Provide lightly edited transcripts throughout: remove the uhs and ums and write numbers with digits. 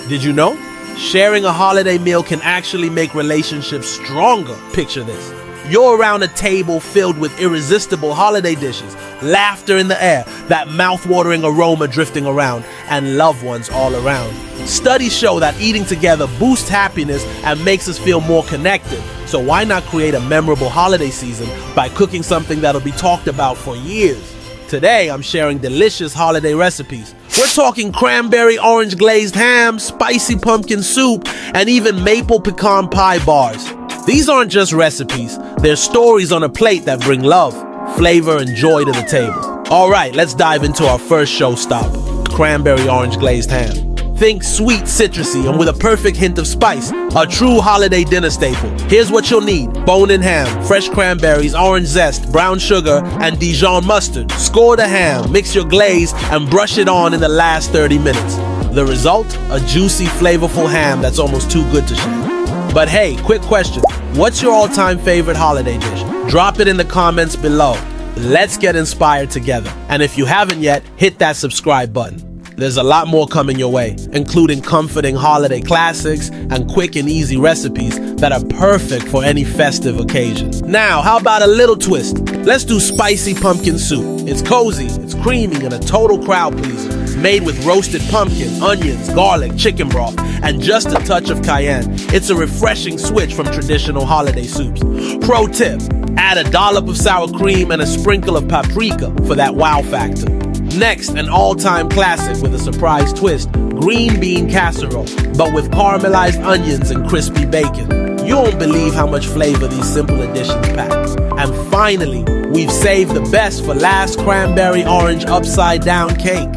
Did you know? Sharing a holiday meal can actually make relationships stronger. Picture this. You're around a table filled with irresistible holiday dishes, laughter in the air, that mouth-watering aroma drifting around, and loved ones all around. Studies show that eating together boosts happiness and makes us feel more connected. So why not create a memorable holiday season by cooking something that'll be talked about for years? Today, I'm sharing delicious holiday recipes. We're talking cranberry orange glazed ham, spicy pumpkin soup, and even maple pecan pie bars. These aren't just recipes, they're stories on a plate that bring love, flavor, and joy to the table. All right, let's dive into our first showstopper, cranberry orange glazed ham. Think sweet, citrusy, and with a perfect hint of spice. A true holiday dinner staple. Here's what you'll need. Bone-in ham, fresh cranberries, orange zest, brown sugar, and Dijon mustard. Score the ham, mix your glaze, and brush it on in the last 30 minutes. The result? A juicy, flavorful ham that's almost too good to share. But hey, quick question. What's your all-time favorite holiday dish? Drop it in the comments below. Let's get inspired together. And if you haven't yet, hit that subscribe button. There's a lot more coming your way, including comforting holiday classics and quick and easy recipes that are perfect for any festive occasion. Now, how about a little twist? Let's do spicy pumpkin soup. It's cozy, it's creamy, and a total crowd pleaser. Made with roasted pumpkin, onions, garlic, chicken broth, and just a touch of cayenne. It's a refreshing switch from traditional holiday soups. Pro tip, add a dollop of sour cream and a sprinkle of paprika for that wow factor. Next, an all-time classic with a surprise twist, green bean casserole, but with caramelized onions and crispy bacon. You won't believe how much flavor these simple additions pack. And finally, we've saved the best for last, cranberry orange upside-down cake.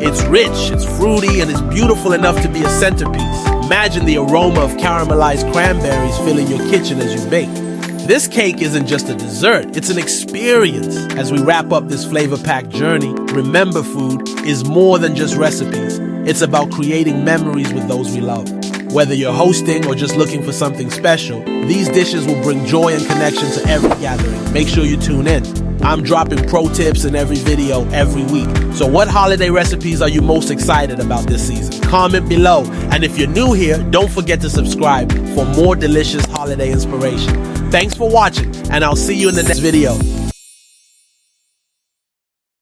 It's rich, it's fruity, and it's beautiful enough to be a centerpiece. Imagine the aroma of caramelized cranberries filling your kitchen as you bake. This cake isn't just a dessert, it's an experience. As we wrap up this flavor-packed journey, remember, food is more than just recipes. It's about creating memories with those we love. Whether you're hosting or just looking for something special, these dishes will bring joy and connection to every gathering. Make sure you tune in. I'm dropping pro tips in every video every week. So what holiday recipes are you most excited about this season? Comment below. And if you're new here, don't forget to subscribe for more delicious holiday inspiration. Thanks for watching, and I'll see you in the next video.